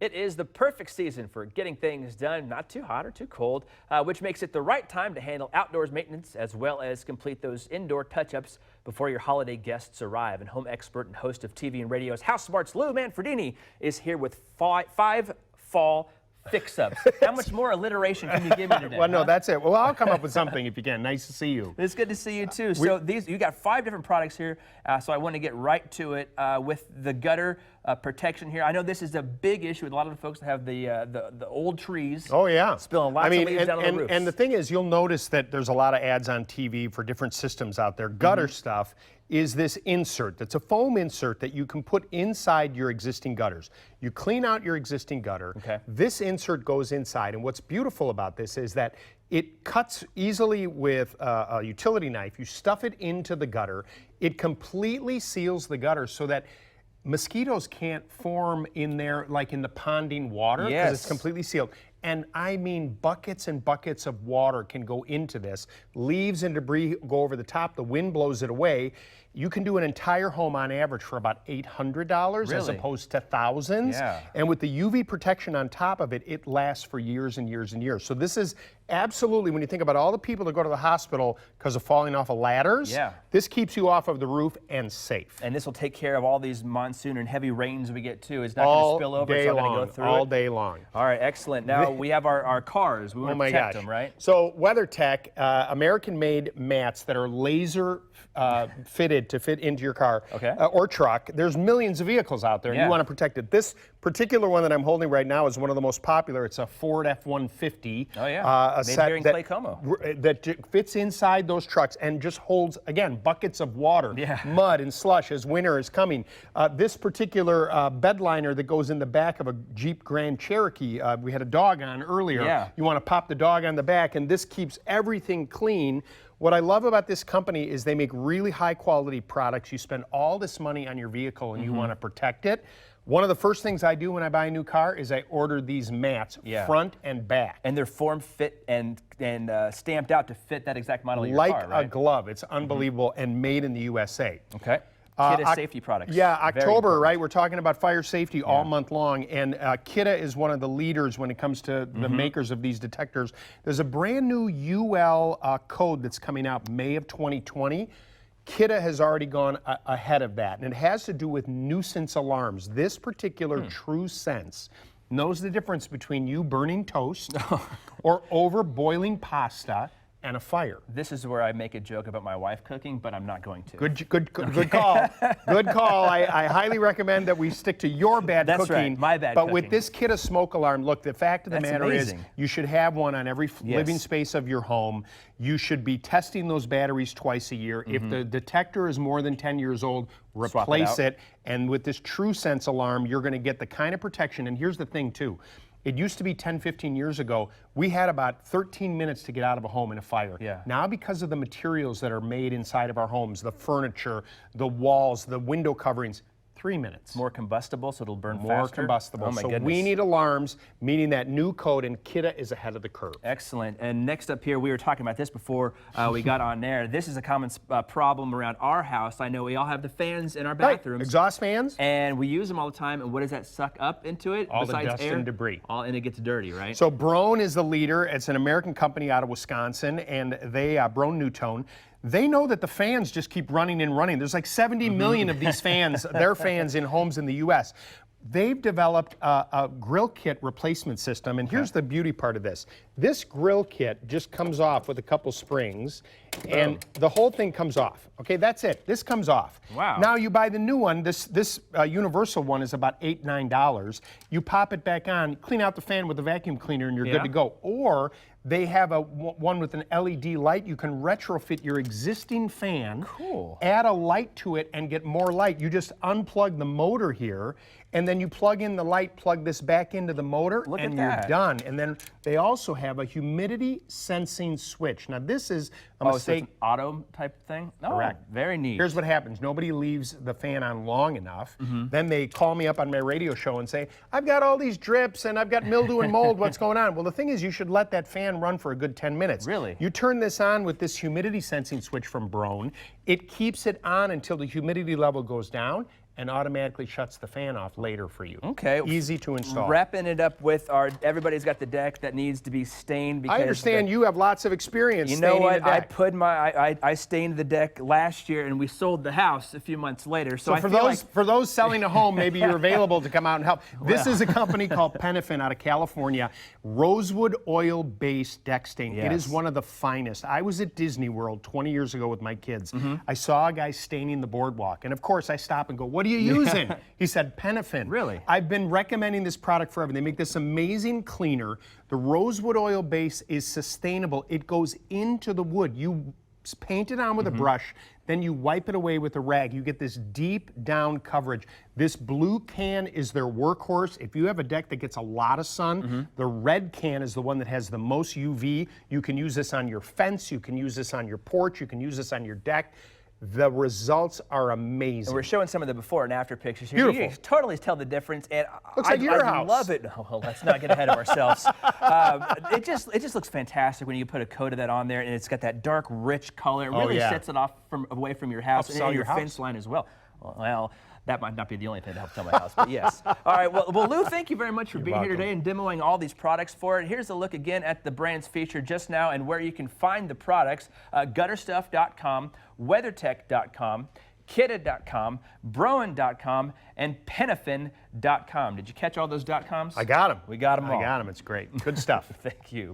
It is the perfect season for getting things done, not too hot or too cold, which makes it the right time to handle outdoors maintenance as well as complete those indoor touch-ups before your holiday guests arrive. And home expert and host of TV and radio's HouseSmarts, Lou Manfredini, is here with five fall fix-ups. How much more alliteration can you give me today? Well, no, that's it. Well, I'll come up with something if you can. Nice to see you. It's good to see you too. So you got 5 different products here. So I want to get right to it with the gutter protection here. I know this is a big issue with a lot of the folks that have the old trees. Oh yeah, spilling lots of leaves down on the roofs. And the thing is, you'll notice that there's a lot of ads on TV for different systems out there. GutterStuff is this insert that's a foam insert that you can put inside your existing gutters. You clean out your existing gutter. Okay. This insert goes inside, and what's beautiful about this is that it cuts easily with a utility knife. You stuff it into the gutter. It completely seals the gutter so that mosquitoes can't form in there like in the ponding water because it's completely sealed. And I mean buckets and buckets of water can go into this. Leaves and debris go over the top. The wind blows it away. You can do an entire home on average for about $800 as opposed to thousands. Yeah. And with the UV protection on top of it, it lasts for years and years and years. So this is absolutely, when you think about all the people that go to the hospital because of falling off of ladders, this keeps you off of the roof and safe. And this will take care of all these monsoon and heavy rains we get too. It's not going to spill over. It's not going to go through all day long. All right, excellent. Now we have our cars. We want to protect them, right? So WEATHERTECH, American-made mats that are laser fitted to fit into your car or truck. There's millions of vehicles out there, and you want to protect it. This particular one that I'm holding right now is one of the most popular. It's a Ford F-150. Oh yeah, a set here in Clay Como. That fits inside those trucks and just holds, again, buckets of water, mud and slush as winter is coming. This particular bed liner that goes in the back of a Jeep Grand Cherokee, we had a dog on earlier. You want to pop the dog on the back, and this keeps everything clean. What I love about this company is they make really high quality products. You spend all this money on your vehicle and you want to protect it. One of the first things I do when I buy a new car is I order these mats, front and back. And they're form fit and stamped out to fit that exact model of your car, right? Like a glove. It's unbelievable and made in the USA. Okay. KIDDE safety products. Yeah, October, right? We're talking about fire safety all month long, and KIDDE is one of the leaders when it comes to the makers of these detectors. There's a brand new UL code that's coming out May of 2020. KIDDE has already gone ahead of that, and it has to do with nuisance alarms. This particular TRUSENSE knows the difference between you burning toast or over boiling pasta and a fire. This is where I make a joke about my wife cooking, but I'm not going to. Good call. Good call. I highly recommend that we stick to your bad cooking. That's right, my bad But cooking. with this KIDDE smoke alarm, look, the fact of the matter is you should have one on every living space of your home. You should be testing those batteries twice a year. If the detector is more than 10 years old, replace it. And with this TRUSENSE alarm, you're going to get the kind of protection. And here's the thing, too. It used to be 10, 15 years ago, we had about 13 minutes to get out of a home in a fire. Now, because of the materials that are made inside of our homes, the furniture, the walls, the window coverings, 3 minutes. More combustible, so it'll burn faster? More combustible. Oh my goodness. We need alarms, meaning that new code, and KIDDE is ahead of the curve. Excellent. And next up here, we were talking about this before we got on there. This is a common problem around our house. I know we all have the fans in our bathrooms. Exhaust fans. And we use them all the time. And what does that suck up into it? All besides the dust air? and debris. And it gets dirty, right? So BROAN is the leader. It's an American company out of Wisconsin, and they, BROAN Newtone, they know that the fans just keep running and running. There's like 70 million of these fans, their fans in homes in the U.S. They've developed a grill kit replacement system, and here's the beauty part of this. This grill kit just comes off with a couple springs, and the whole thing comes off. Okay, that's it. This comes off. Wow. Now you buy the new one. This universal one is about $8, $9. You pop it back on, clean out the fan with a vacuum cleaner, and you're good to go. Or they have one with an LED light. You can retrofit your existing fan, add a light to it, and get more light. You just unplug the motor here, and then you plug in the light, plug this back into the motor, and you're done. And then they also have a humidity sensing switch. Now this is a mistake. So it's an auto type thing? Correct. Very neat. Here's what happens. Nobody leaves the fan on long enough. Then they call me up on my radio show and say, I've got all these drips and I've got mildew and mold. What's going on? Well, the thing is, you should let that fan run for a good 10 minutes. Really? You turn this on with this humidity sensing switch from BROAN. It keeps it on until the humidity level goes down, and automatically shuts the fan off later for you. Okay. Easy to install. Wrapping it up with everybody's got the deck that needs to be stained. Because I understand you have lots of experience you know staining what? the deck. I stained the deck last year, and we sold the house a few months later. So for those selling a home, maybe you're available to come out and help. This is a company called PENOFIN out of California, rosewood oil-based deck stain. Yes. It is one of the finest. I was at Disney World 20 years ago with my kids. I saw a guy staining the boardwalk, and of course I stop and go, "What are you using?" He said, "PENOFIN." Really? I've been recommending this product forever. They make this amazing cleaner. The rosewood oil base is sustainable. It goes into the wood. You paint it on with a brush, then you wipe it away with a rag. You get this deep down coverage. This blue can is their workhorse. If you have a deck that gets a lot of sun, the red can is the one that has the most UV. You can use this on your fence, you can use this on your porch, you can use this on your deck. The results are amazing. And we're showing some of the before and after pictures here. Beautiful. You can totally tell the difference. And Looks like your house. I love it. Oh, let's not get ahead of ourselves. It just looks fantastic when you put a coat of that on there, and it's got that dark, rich color. It really sets it off away from your house and your fence line as well. Well, that might not be the only thing that helps sell my house, but yes. All right, well, Lou, thank you very much for being here today and demoing all these products for it. Here's a look again at the brands featured just now and where you can find the products. GutterStuff.com, WEATHERTECH.com, KIDDE.com, BROAN.com, and PENOFIN.com. Did you catch all those .coms? I got them. We got them all. I got them. It's great. Good stuff. Thank you.